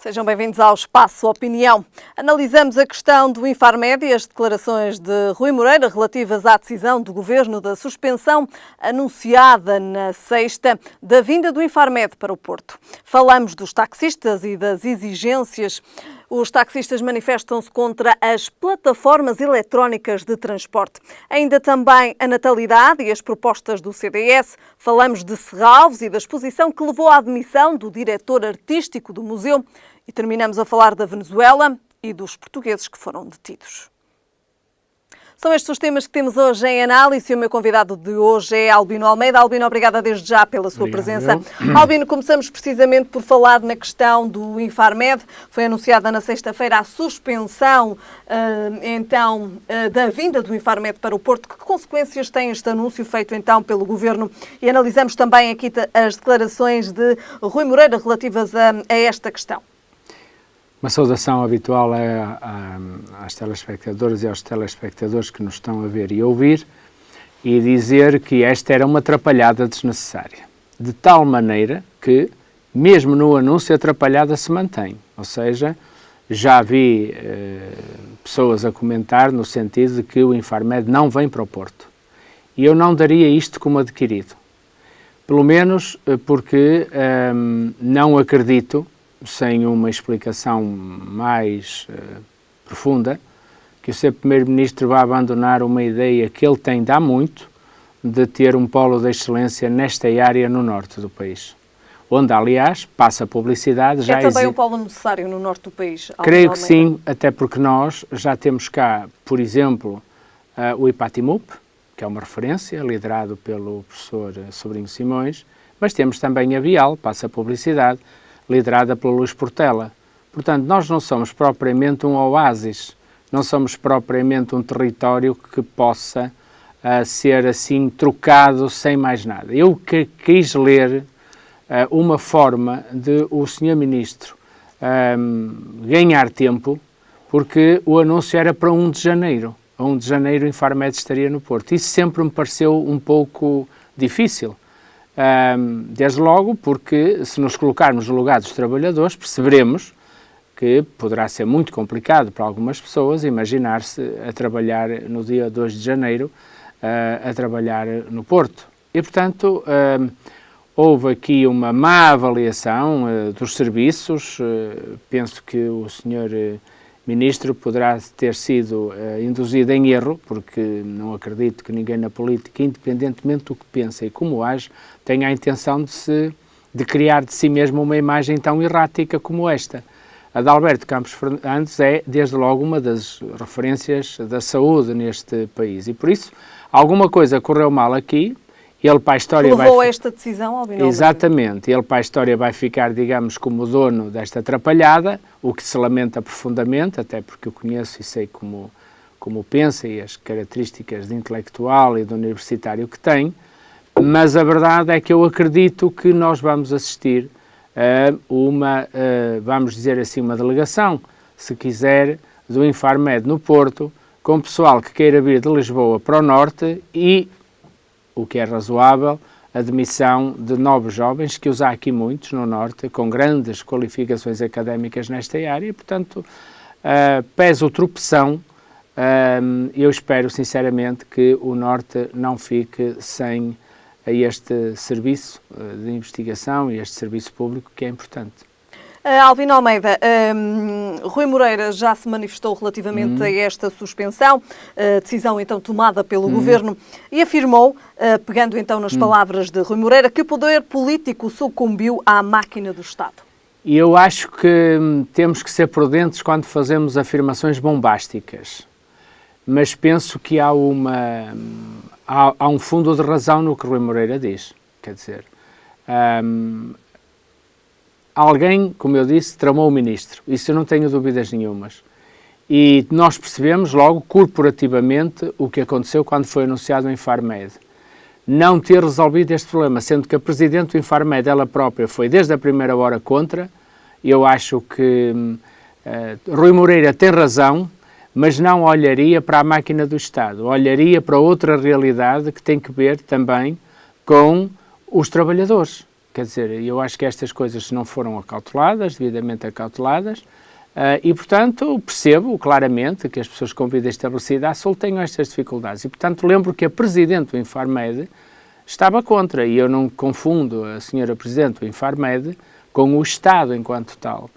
Sejam bem-vindos ao Espaço Opinião. Analisamos a questão do Infarmed e as declarações de Rui Moreira relativas à decisão do Governo da suspensão anunciada na sexta da vinda do Infarmed para o Porto. Falamos dos taxistas e das exigências. Os taxistas manifestam-se contra as plataformas eletrónicas de transporte. Ainda também a natalidade e as propostas do CDS. Falamos de Serralves e da exposição que levou à admissão do diretor artístico do museu. E terminamos a falar da Venezuela e dos portugueses que foram detidos. São estes os temas que temos hoje em análise. O meu convidado de hoje é Albino Almeida. Albino, obrigada desde já pela sua presença. Albino, começamos precisamente por falar na questão do Infarmed. Foi anunciada na sexta-feira a suspensão, da vinda do Infarmed para o Porto. Que consequências tem este anúncio feito, então, pelo Governo? E analisamos também aqui as declarações de Rui Moreira relativas a esta questão. Uma saudação habitual às telespectadoras e aos telespectadores que nos estão a ver e ouvir, e dizer que esta era uma atrapalhada desnecessária, de tal maneira que, mesmo no anúncio, a atrapalhada se mantém. Ou seja, já vi pessoas a comentar no sentido de que o Infarmed não vem para o Porto. E eu não daria isto como adquirido. Pelo menos porque não acredito, sem uma explicação mais profunda, que o Sr. Primeiro-Ministro vai abandonar uma ideia que ele tem de há muito, de ter um polo de excelência nesta área no norte do país. Onde, aliás, passa a publicidade... É também um polo necessário no norte do país? Creio que sim, até porque nós já temos cá, por exemplo, o IPATIMUP, que é uma referência, liderado pelo professor Sobrinho Simões, mas temos também a Vial, passa a publicidade, liderada pelo Luís Portela. Portanto, nós não somos propriamente um oásis, não somos propriamente um território que possa ser assim trocado sem mais nada. Eu quis ler uma forma de o Sr. Ministro ganhar tempo, porque o anúncio era para 1 de janeiro. A 1 de janeiro o Infarmed estaria no Porto. Isso sempre me pareceu um pouco difícil. Desde logo porque, se nos colocarmos no lugar dos trabalhadores, perceberemos que poderá ser muito complicado para algumas pessoas imaginar-se a trabalhar no dia 2 de janeiro, a trabalhar no Porto. E, portanto, houve aqui uma má avaliação dos serviços. Penso que o Sr. Ministro poderá ter sido induzido em erro, porque não acredito que ninguém na política, independentemente do que pensa e como age, tenha a intenção de criar de si mesmo uma imagem tão errática como esta. A de Alberto Campos Fernandes é, desde logo, uma das referências da saúde neste país. E, por isso, alguma coisa correu mal aqui. Ele para a história levou a esta decisão, Albino? Exatamente. Ele para a história vai ficar, digamos, como dono desta atrapalhada, o que se lamenta profundamente, até porque eu conheço e sei como pensa e as características de intelectual e de universitário que tem, mas a verdade é que eu acredito que nós vamos assistir a uma, vamos dizer assim, uma delegação, se quiser, do Infarmed no Porto, com pessoal que queira vir de Lisboa para o Norte e, o que é razoável, a admissão de novos jovens, que os há aqui muitos no Norte, com grandes qualificações académicas nesta área, e, portanto, pese o tropeção, eu espero sinceramente que o Norte não fique sem este serviço de investigação e este serviço público que é importante. Albino Almeida, Rui Moreira já se manifestou relativamente a esta suspensão, decisão então tomada pelo Governo, e afirmou, pegando então nas palavras de Rui Moreira, que o poder político sucumbiu à máquina do Estado. E eu acho que temos que ser prudentes quando fazemos afirmações bombásticas, mas penso que há um fundo de razão no que Rui Moreira diz. Quer dizer, alguém, como eu disse, tramou o Ministro, isso eu não tenho dúvidas nenhumas. E nós percebemos logo, corporativamente, o que aconteceu quando foi anunciado o Infarmed. Não ter resolvido este problema, sendo que a Presidente do Infarmed, ela própria, foi desde a primeira hora contra. Eu acho que Rui Moreira tem razão, mas não olharia para a máquina do Estado, olharia para outra realidade que tem que ver também com os trabalhadores. Quer dizer, eu acho que estas coisas não foram acauteladas, devidamente acauteladas, e, portanto, percebo claramente que as pessoas com vida estabelecida à Sul tenham estas dificuldades. E, portanto, lembro que a Presidente do Infarmed estava contra, e eu não confundo a Senhora Presidente do Infarmed com o Estado enquanto tal.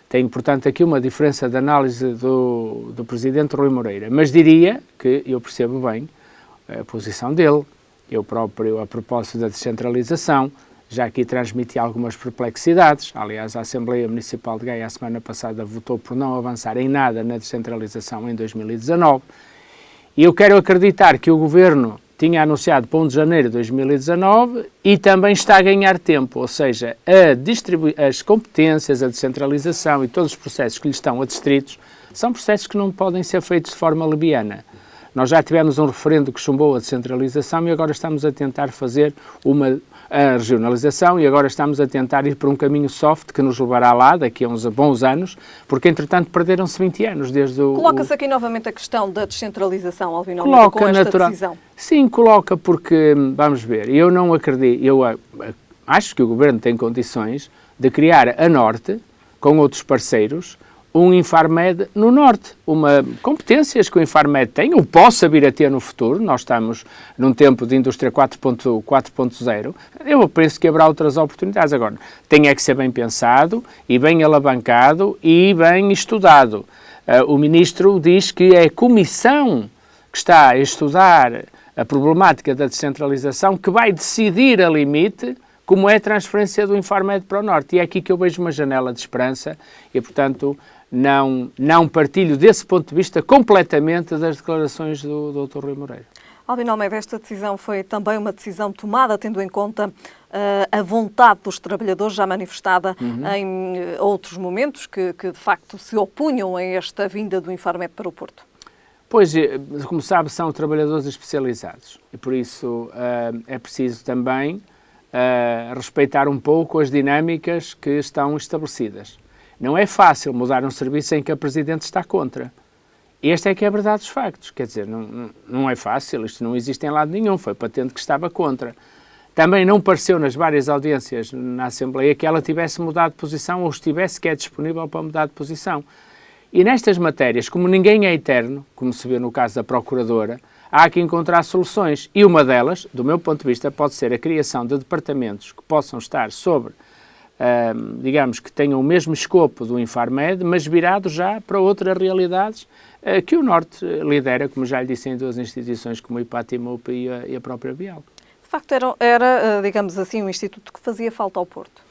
Tenho, portanto, aqui uma diferença de análise do Presidente Rui Moreira, mas diria que eu percebo bem a posição dele. Eu próprio, a propósito da descentralização, já aqui transmiti algumas perplexidades. Aliás, a Assembleia Municipal de Gaia, a semana passada, votou por não avançar em nada na descentralização em 2019. E eu quero acreditar que o Governo tinha anunciado para 1 de janeiro de 2019 e também está a ganhar tempo, ou seja, as competências, a descentralização e todos os processos que lhe estão adscritos são processos que não podem ser feitos de forma leviana. Nós já tivemos um referendo que chumbou a descentralização e agora estamos a tentar fazer a regionalização e agora estamos a tentar ir por um caminho soft que nos levará lá daqui a uns bons anos, porque entretanto perderam-se 20 anos desde o... Coloca-se aqui novamente a questão da descentralização, Albino Almeida, com esta decisão. Sim, coloca porque, vamos ver, eu não acredito, eu acho que o Governo tem condições de criar a Norte, com outros parceiros, um Infarmed no Norte, competências que o Infarmed tem, ou possa vir a ter no futuro. Nós estamos num tempo de indústria 4.0, eu penso que haverá outras oportunidades. Agora, tem que ser bem pensado e bem alavancado e bem estudado. O Ministro diz que é a Comissão que está a estudar a problemática da descentralização que vai decidir a limite como é a transferência do Infarmed para o Norte. E é aqui que eu vejo uma janela de esperança e, portanto, não partilho desse ponto de vista completamente das declarações do Dr. Rui Moreira. Albino Almeida, esta decisão foi também uma decisão tomada tendo em conta a vontade dos trabalhadores já manifestada em outros momentos que de facto se opunham a esta vinda do Infarmed para o Porto? Pois, como sabe, são trabalhadores especializados e por isso é preciso também respeitar um pouco as dinâmicas que estão estabelecidas. Não é fácil mudar um serviço em que a Presidente está contra. Esta é que é a verdade dos factos. Quer dizer, não é fácil, isto não existe em lado nenhum, foi patente que estava contra. Também não pareceu nas várias audiências na Assembleia que ela tivesse mudado de posição ou estivesse sequer disponível para mudar de posição. E nestas matérias, como ninguém é eterno, como se vê no caso da Procuradora, há que encontrar soluções. E uma delas, do meu ponto de vista, pode ser a criação de departamentos que possam estar sobre, digamos, que tenham o mesmo escopo do Infarmed, mas virados já para outras realidades que o Norte lidera, como já lhe disse, em duas instituições como o IPATIMUP e a própria Bial. De facto, era, digamos assim, um instituto que fazia falta ao Porto.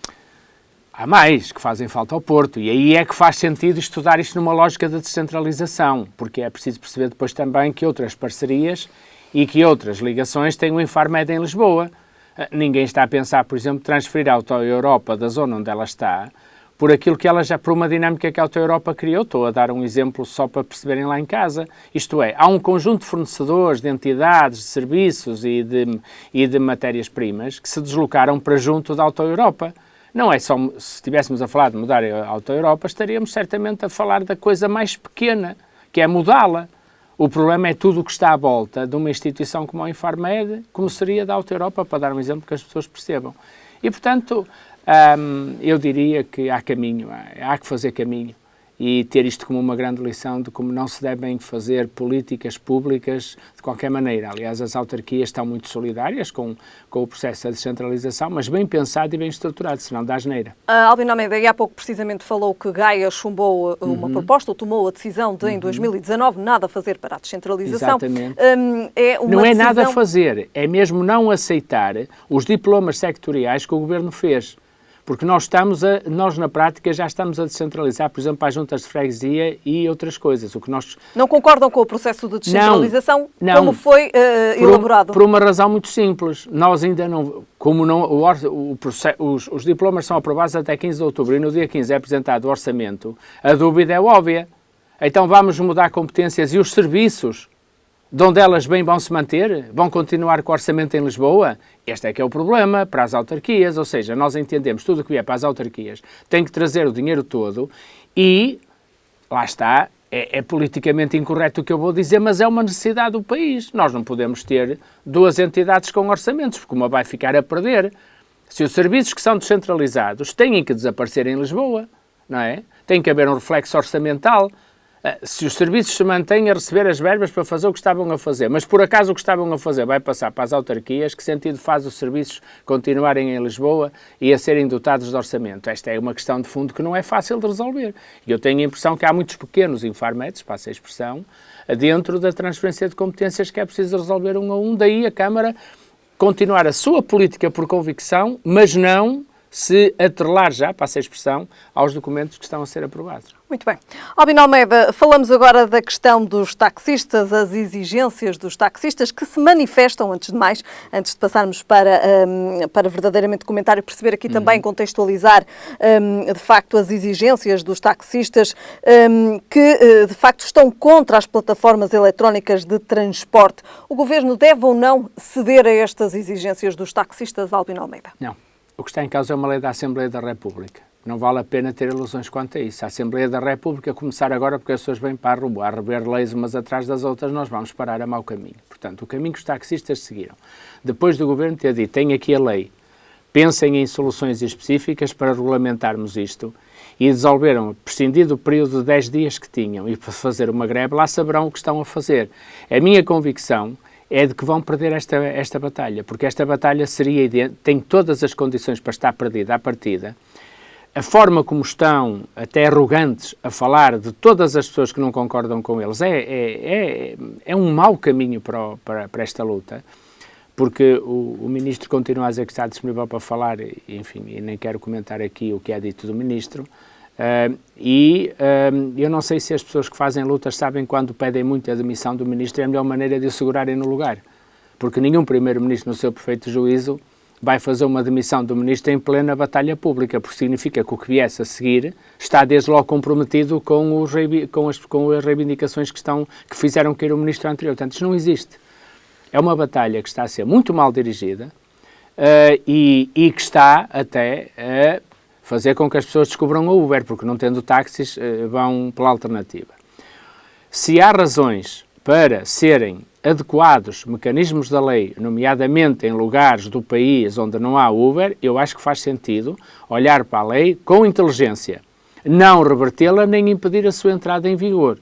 Há mais que fazem falta ao Porto e aí é que faz sentido estudar isto numa lógica de descentralização, porque é preciso perceber depois também que outras parcerias e que outras ligações têm o Infarmed em Lisboa. Ninguém está a pensar, por exemplo, transferir a Auto Europa da zona onde ela está por aquilo que ela já, por uma dinâmica que a Auto Europa criou. Estou a dar um exemplo só para perceberem lá em casa. Isto é, há um conjunto de fornecedores, de entidades, de serviços e de matérias-primas que se deslocaram para junto da Auto Europa. Não é só, se estivéssemos a falar de mudar a Auto Europa, estaríamos certamente a falar da coisa mais pequena, que é mudá-la. O problema é tudo o que está à volta de uma instituição como a Infarmed, como seria da Auto Europa, para dar um exemplo que as pessoas percebam. E, portanto, eu diria que há caminho, há que fazer caminho e ter isto como uma grande lição de como não se devem fazer políticas públicas de qualquer maneira. Aliás, as autarquias estão muito solidárias com o processo da descentralização, mas bem pensado e bem estruturado, senão dá asneira. Albino Almeida, há pouco precisamente falou que Gaia chumbou uma proposta, ou tomou a decisão de, em 2019, nada fazer para a descentralização. Exatamente. Não é nada fazer, é mesmo não aceitar os diplomas sectoriais que o Governo fez. Porque nós na prática já estamos a descentralizar, por exemplo, as juntas de freguesia e outras coisas. Não concordam com o processo de descentralização como foi elaborado? Por uma razão muito simples. Nós ainda não... Os diplomas são aprovados até 15 de outubro e no dia 15 é apresentado o orçamento, a dúvida é óbvia. Então vamos mudar competências e os serviços de onde elas bem vão se manter? Vão continuar com o orçamento em Lisboa? Este é que é o problema para as autarquias, ou seja, nós entendemos tudo o que vier para as autarquias tem que trazer o dinheiro todo e, lá está, é politicamente incorreto o que eu vou dizer, mas é uma necessidade do país. Nós não podemos ter duas entidades com orçamentos, porque uma vai ficar a perder. Se os serviços que são descentralizados têm que desaparecer em Lisboa, não é? Tem que haver um reflexo orçamental. Se os serviços se mantêm a receber as verbas para fazer o que estavam a fazer, mas por acaso o que estavam a fazer vai passar para as autarquias, que sentido faz os serviços continuarem em Lisboa e a serem dotados de orçamento? Esta é uma questão de fundo que não é fácil de resolver. E eu tenho a impressão que há muitos pequenos infarmetes, passa a expressão, dentro da transferência de competências que é preciso resolver um a um. Daí a Câmara continuar a sua política por convicção, mas não se atrelar já, passa a expressão, aos documentos que estão a ser aprovados. Muito bem. Albino Almeida, falamos agora da questão dos taxistas, as exigências dos taxistas que se manifestam, antes de mais, antes de passarmos para verdadeiramente comentar e perceber aqui também, contextualizar de facto as exigências dos taxistas que de facto estão contra as plataformas eletrónicas de transporte. O Governo deve ou não ceder a estas exigências dos taxistas, Albino Almeida? Não. O que está em causa é uma lei da Assembleia da República. Não vale a pena ter ilusões quanto a isso. A Assembleia da República começar agora porque as pessoas vêm para a rua a rever leis umas atrás das outras, nós vamos parar a mau caminho. Portanto, o caminho que os taxistas seguiram. Depois do Governo ter dito, tem aqui a lei, pensem em soluções específicas para regulamentarmos isto, e resolveram prescindir do período de 10 dias que tinham e para fazer uma greve, lá saberão o que estão a fazer. A minha convicção é de que vão perder esta batalha, porque esta batalha tem todas as condições para estar perdida à partida. A forma como estão, até arrogantes, a falar de todas as pessoas que não concordam com eles é um mau caminho para esta luta, porque o Ministro continua a dizer que está disponível para falar, enfim, e nem quero comentar aqui o que é dito do Ministro, eu não sei se as pessoas que fazem lutas sabem quando pedem muito a demissão do Ministro é a melhor maneira de o segurarem no lugar, porque nenhum Primeiro-Ministro no seu perfeito juízo vai fazer uma demissão do Ministro em plena batalha pública, porque significa que o que viesse a seguir está desde logo comprometido com as reivindicações que fizeram cair o Ministro anterior. Portanto, isto não existe. É uma batalha que está a ser muito mal dirigida e que está até a fazer com que as pessoas descubram o Uber, porque não tendo táxis vão pela alternativa. Se há razões para serem adequados mecanismos da lei, nomeadamente em lugares do país onde não há Uber, eu acho que faz sentido olhar para a lei com inteligência, não revertê-la nem impedir a sua entrada em vigor.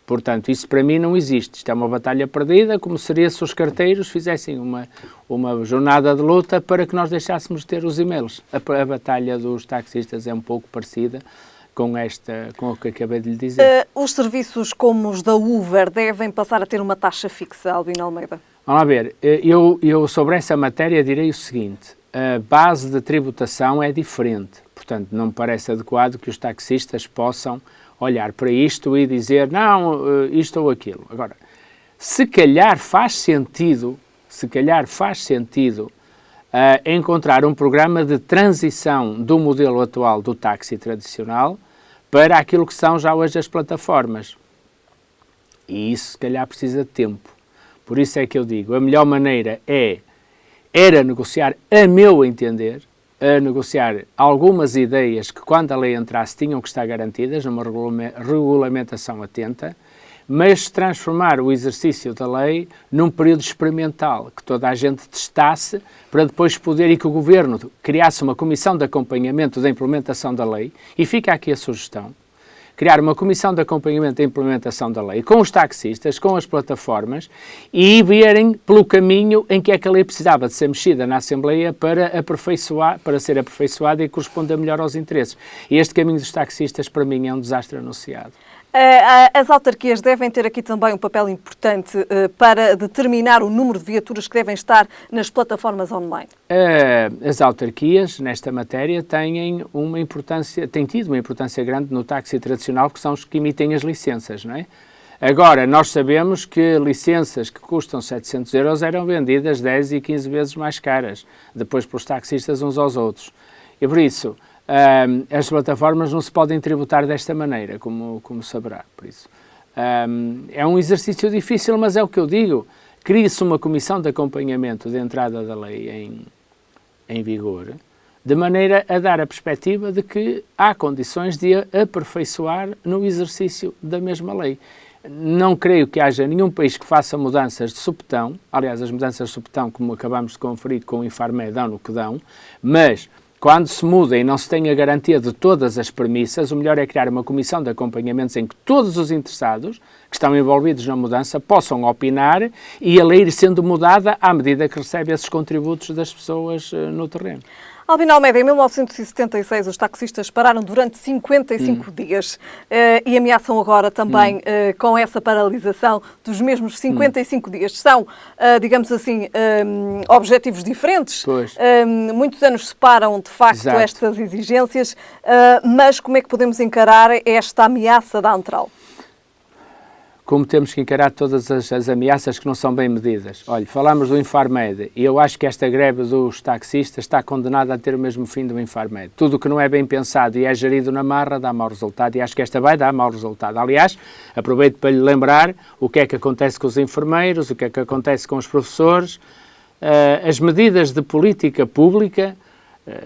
Portanto, isso para mim não existe. Isto é uma batalha perdida, como seria se os carteiros fizessem uma jornada de luta para que nós deixássemos de ter os e-mails. A batalha dos taxistas é um pouco parecida com o que acabei de lhe dizer. Os serviços como os da Uber devem passar a ter uma taxa fixa, Albino Almeida? Vamos lá ver, eu sobre essa matéria direi o seguinte, a base de tributação é diferente, portanto não me parece adequado que os taxistas possam olhar para isto e dizer, não, isto ou aquilo. Agora, se calhar faz sentido encontrar um programa de transição do modelo atual do táxi tradicional para aquilo que são já hoje as plataformas. E isso, se calhar, precisa de tempo. Por isso é que eu digo, a melhor maneira era negociar, a meu entender, negociar algumas ideias que, quando a lei entrasse, tinham que estar garantidas numa regulamentação atenta, mas transformar o exercício da lei num período experimental, que toda a gente testasse, para depois poder, e que o Governo criasse uma comissão de acompanhamento da implementação da lei, e fica aqui a sugestão, criar uma comissão de acompanhamento da implementação da lei com os taxistas, com as plataformas e verem pelo caminho em que é que a lei precisava de ser mexida na Assembleia para ser aperfeiçoada e corresponder melhor aos interesses. E este caminho dos taxistas, para mim, é um desastre anunciado. As autarquias devem ter aqui também um papel importante para determinar o número de viaturas que devem estar nas plataformas online. As autarquias, nesta matéria, têm tido uma importância grande no táxi tradicional, que são os que emitem as licenças, não é? Agora, nós sabemos que licenças que custam 700 euros eram vendidas 10 e 15 vezes mais caras, depois pelos taxistas uns aos outros. E por isso, as plataformas não se podem tributar desta maneira, como saberá. Por isso, é um exercício difícil, mas é o que eu digo. Cria-se uma comissão de acompanhamento de entrada da lei em vigor, de maneira a dar a perspectiva de que há condições de a aperfeiçoar no exercício da mesma lei. não creio que haja nenhum país que faça mudanças de supetão. Aliás, as mudanças de supetão, como acabamos de conferir com o Infarmed, dão no que dão, mas quando se muda e não se tem a garantia de todas as premissas, o melhor é criar uma comissão de acompanhamentos em que todos os interessados que estão envolvidos na mudança possam opinar e a lei ir sendo mudada à medida que recebe esses contributos das pessoas no terreno. Albino Almeida, em 1976 os taxistas pararam durante 55 dias e ameaçam agora também com essa paralisação dos mesmos 55 dias. São, digamos assim, objetivos diferentes. Muitos anos separam, de facto, Exato. estas exigências, mas como é que podemos encarar esta ameaça da Antral? Como temos que encarar todas as ameaças que não são bem medidas. Olha, falámos do Infarmed e eu acho que esta greve dos taxistas está condenada a ter o mesmo fim do Infarmed. Tudo o que não é bem pensado e é gerido na marra dá mau resultado e acho que esta vai dar mau resultado. Aliás, aproveito para lhe lembrar o que é que acontece com os enfermeiros, o que é que acontece com os professores, as medidas de política pública.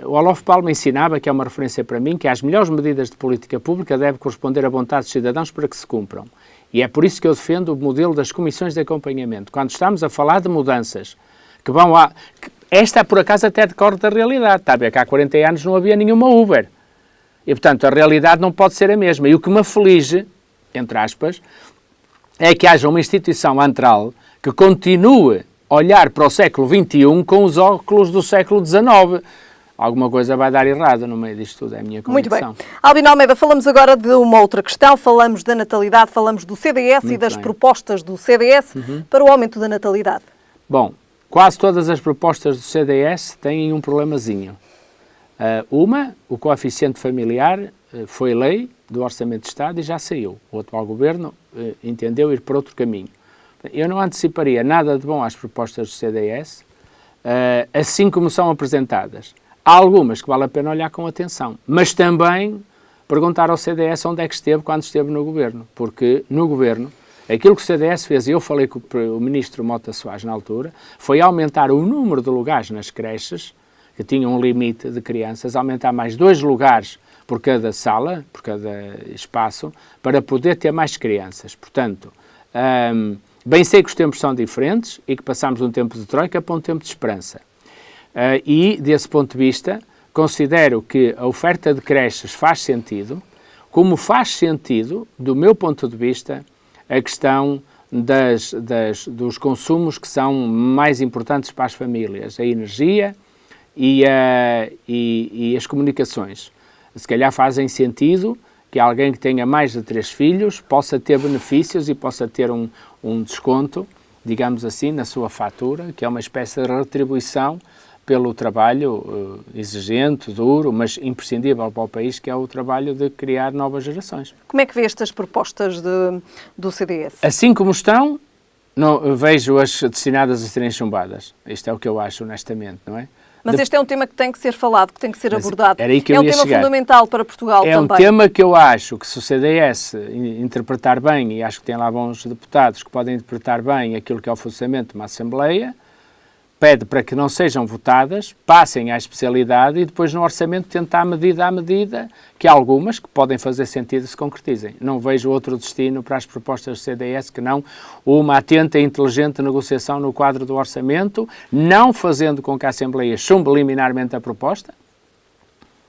O Olof Palme ensinava, que é uma referência para mim, que as melhores medidas de política pública devem corresponder à vontade dos cidadãos para que se cumpram. E é por isso que eu defendo o modelo das comissões de acompanhamento. Quando estamos a falar de mudanças que vão a... Esta, por acaso, até decorre da realidade. Está a ver que há 40 anos não havia nenhuma Uber. E, portanto, a realidade não pode ser a mesma. E o que me aflige, entre aspas, é que haja uma instituição antral que continue a olhar para o século XXI com os óculos do século XIX. Alguma coisa vai dar errado no meio disto tudo, é a minha convicção. Muito bem. Albino Almeida, falamos agora de uma outra questão, falamos da natalidade, falamos do CDS e das propostas do CDS para o aumento da natalidade. Bom, quase todas as propostas do CDS têm um problemazinho. O coeficiente familiar foi lei do Orçamento de Estado e já saiu. O atual governo entendeu ir por outro caminho. Eu não anteciparia nada de bom às propostas do CDS, assim como são apresentadas. Há algumas que vale a pena olhar com atenção, mas também perguntar ao CDS onde é que esteve quando esteve no governo, porque no governo, aquilo que o CDS fez, e eu falei com o ministro Mota Soares na altura, foi aumentar o número de lugares nas creches, que tinham um limite de crianças, aumentar mais 2 lugares por cada sala, por cada espaço, para poder ter mais crianças. Portanto, bem sei que os tempos são diferentes e que passamos de um tempo de troika para um tempo de esperança. E, desse ponto de vista, considero que a oferta de creches faz sentido, como faz sentido, do meu ponto de vista, a questão dos consumos que são mais importantes para as famílias, a energia e as comunicações. Se calhar fazem sentido que alguém que tenha mais de 3 filhos possa ter benefícios e possa ter um desconto, digamos assim, na sua fatura, que é uma espécie de retribuição pelo trabalho exigente, duro, mas imprescindível para o país, que é o trabalho de criar novas gerações. Como é que vê estas propostas do CDS? Assim como estão, vejo-as destinadas a serem chumbadas. Isto é o que eu acho, honestamente, não é? Mas este é um tema que tem que ser falado, que tem que ser abordado. Era aí que eu é um ia tema chegar. fundamental para Portugal também. É um tema que eu acho que se o CDS interpretar bem, e acho que tem lá bons deputados que podem interpretar bem aquilo que é o funcionamento de uma Assembleia, pede para que não sejam votadas, passem à especialidade e depois no orçamento tentar medida a medida que há algumas que podem fazer sentido se concretizem. Não vejo outro destino para as propostas do CDS que não uma atenta e inteligente negociação no quadro do orçamento, não fazendo com que a Assembleia chumbe liminarmente a proposta,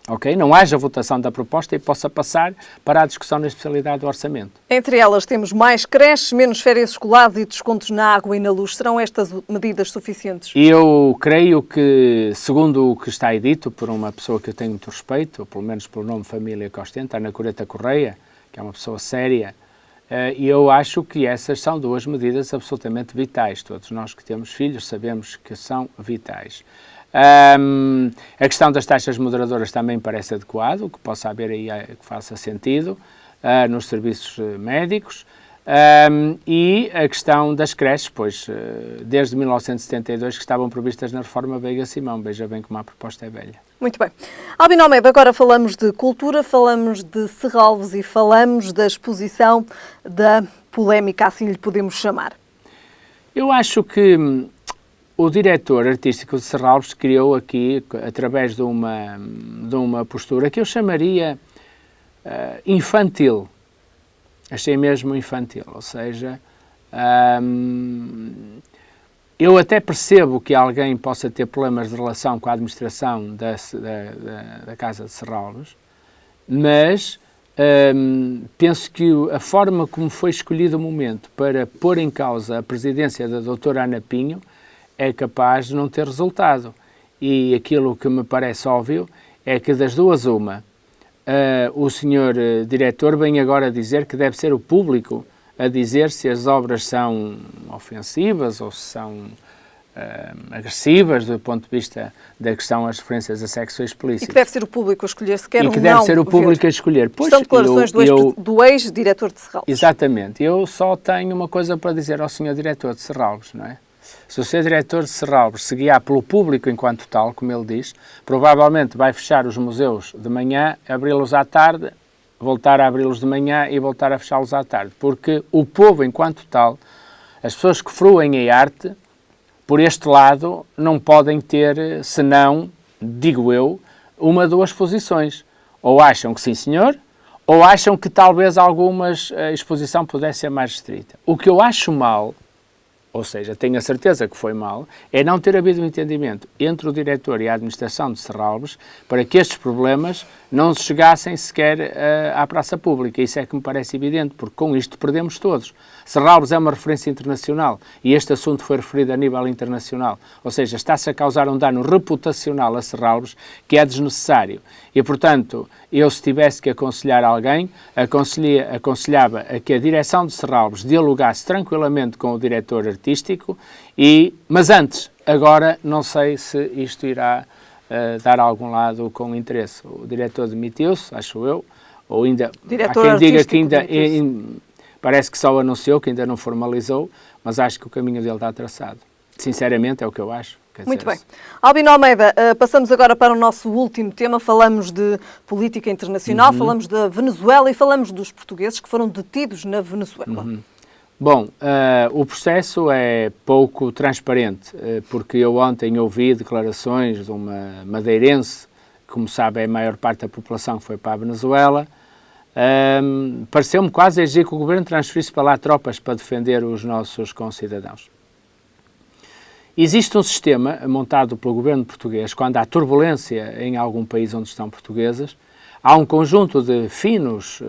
ok? Não haja votação da proposta e possa passar para a discussão na especialidade do orçamento. Entre elas temos mais creches, menos férias escolares e descontos na água e na luz. Serão estas medidas suficientes? Eu creio que, segundo o que está aí dito por uma pessoa que eu tenho muito respeito, ou pelo menos pelo nome de família que ostenta, Ana Coreta Correia, que é uma pessoa séria, e eu acho que essas são 2 medidas absolutamente vitais. Todos nós que temos filhos sabemos que são vitais. A questão das taxas moderadoras também parece adequado, que possa haver aí que faça sentido nos serviços médicos, e a questão das creches, pois desde 1972 que estavam previstas na reforma Veiga Simão, veja bem como a proposta é velha. Muito bem. Albino Almeida, agora falamos de cultura, falamos de Serralves e falamos da exposição da polémica, assim lhe podemos chamar. Eu acho que o diretor artístico de Serralves criou aqui, através de uma postura que eu chamaria infantil, Achei mesmo infantil, ou seja, eu até percebo que alguém possa ter problemas de relação com a administração da Casa de Serralves, mas penso que a forma como foi escolhido o momento para pôr em causa a presidência da doutora Ana Pinho é capaz de não ter resultado. E aquilo que me parece óbvio é que das duas uma, o senhor diretor vem agora dizer que deve ser o público a dizer se as obras são ofensivas ou se são agressivas do ponto de vista da questão das referências a sexo explícito. E que deve ser o público a escolher se quer ou não. E que deve ser o público a escolher. Pois, são declarações do ex-diretor de Serralves. Exatamente. Eu só tenho uma coisa para dizer ao senhor diretor de Serralves, não é? Se o senhor diretor de Serralves se guiar pelo público enquanto tal, como ele diz, provavelmente vai fechar os museus de manhã, abri-los à tarde, voltar a abri-los de manhã e voltar a fechá-los à tarde. Porque o povo enquanto tal, as pessoas que fruem a arte, por este lado, não podem ter, senão, digo eu, uma de duas posições. Ou acham que sim, senhor, ou acham que talvez a exposição pudesse ser mais restrita. O que eu acho mal, ou seja, tenho a certeza que foi mal, é não ter havido um entendimento entre o diretor e a administração de Serralves para que estes problemas não se chegassem sequer à praça pública. Isso é que me parece evidente, porque com isto perdemos todos. Serralves é uma referência internacional e este assunto foi referido a nível internacional. Ou seja, está-se a causar um dano reputacional a Serralves que é desnecessário. E, portanto, eu se tivesse que aconselhar alguém, aconselhava a que a direção de Serralves dialogasse tranquilamente com o diretor artístico, mas antes, agora, não sei se isto irá dar a algum lado com interesse. O diretor demitiu-se, acho eu, ou ainda, há quem diga que ainda, parece que só anunciou, que ainda não formalizou, mas acho que o caminho dele está traçado. Sinceramente, é o que eu acho. Muito bem. Albino Almeida, passamos agora para o nosso último tema. Falamos de política internacional, falamos da Venezuela e falamos dos portugueses que foram detidos na Venezuela. Bom, o processo é pouco transparente, porque eu ontem ouvi declarações de uma madeirense, que, como sabe, é a maior parte da população que foi para a Venezuela. Pareceu-me quase exigir que o governo transferisse para lá tropas para defender os nossos concidadãos. Existe um sistema montado pelo governo português, quando há turbulência em algum país onde estão portugueses, há um conjunto de finos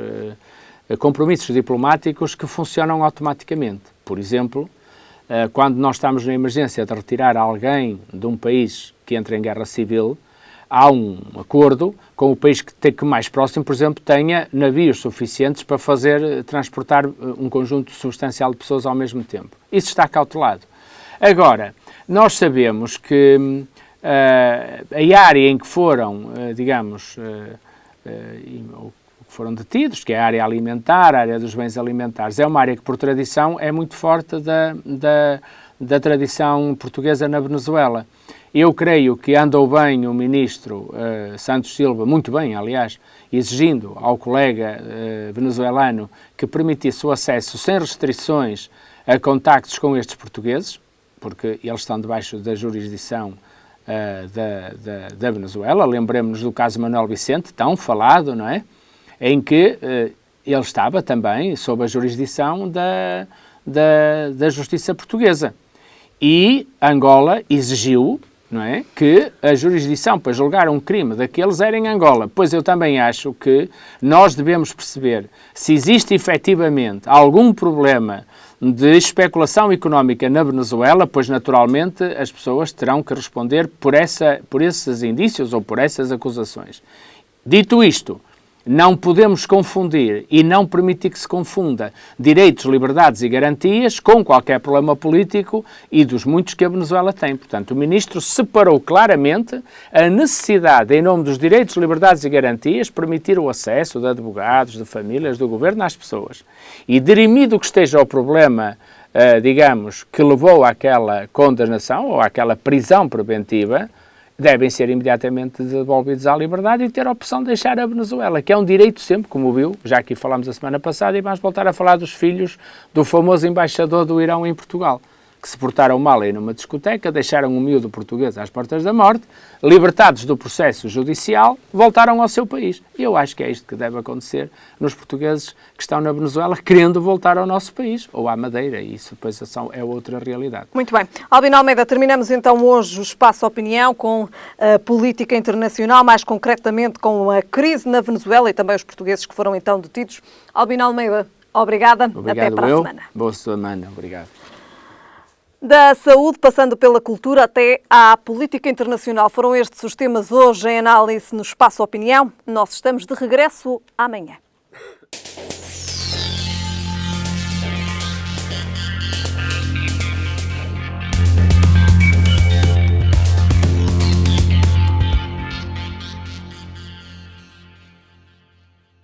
compromissos diplomáticos que funcionam automaticamente. Por exemplo, quando nós estamos na emergência de retirar alguém de um país que entra em guerra civil, há um acordo com o país que mais próximo, por exemplo, tenha navios suficientes para transportar um conjunto substancial de pessoas ao mesmo tempo. Isso está cautelado. Agora, nós sabemos que a área em que foram, foram detidos, que é a área alimentar, a área dos bens alimentares, é uma área que, por tradição, é muito forte da tradição portuguesa na Venezuela. Eu creio que andou bem o ministro Santos Silva, muito bem, aliás, exigindo ao colega venezuelano que permitisse o acesso sem restrições a contactos com estes portugueses, porque eles estão debaixo da jurisdição da Venezuela. Lembremos-nos do caso Manuel Vicente, tão falado, não é? Em que ele estava também sob a jurisdição da justiça portuguesa. E Angola exigiu, não é, que a jurisdição para julgar um crime daqueles era em Angola. Pois eu também acho que nós devemos perceber se existe efetivamente algum problema de especulação económica na Venezuela, pois naturalmente as pessoas terão que responder por esses indícios ou por essas acusações. Dito isto, não podemos confundir e não permitir que se confunda direitos, liberdades e garantias com qualquer problema político e dos muitos que a Venezuela tem. Portanto, o Ministro separou claramente a necessidade, em nome dos direitos, liberdades e garantias, permitir o acesso de advogados, de famílias, do governo às pessoas. E dirimido que esteja o problema, que levou àquela condenação ou àquela prisão preventiva, devem ser imediatamente devolvidos à liberdade e ter a opção de deixar a Venezuela, que é um direito sempre, como viu, já aqui falámos a semana passada, e vamos voltar a falar dos filhos do famoso embaixador do Irão em Portugal, que se portaram mal aí numa discoteca, deixaram um miúdo português às portas da morte, libertados do processo judicial, voltaram ao seu país. E eu acho que é isto que deve acontecer nos portugueses que estão na Venezuela querendo voltar ao nosso país, ou à Madeira, e isso depois é outra realidade. Muito bem. Albino Almeida, terminamos então hoje o Espaço Opinião com a política internacional, mais concretamente com a crise na Venezuela e também os portugueses que foram então detidos. Albino Almeida, obrigada. Obrigado, até para a semana. Boa semana. Obrigado. Da saúde, passando pela cultura até à política internacional. Foram estes os temas hoje em análise no Espaço Opinião. Nós estamos de regresso amanhã.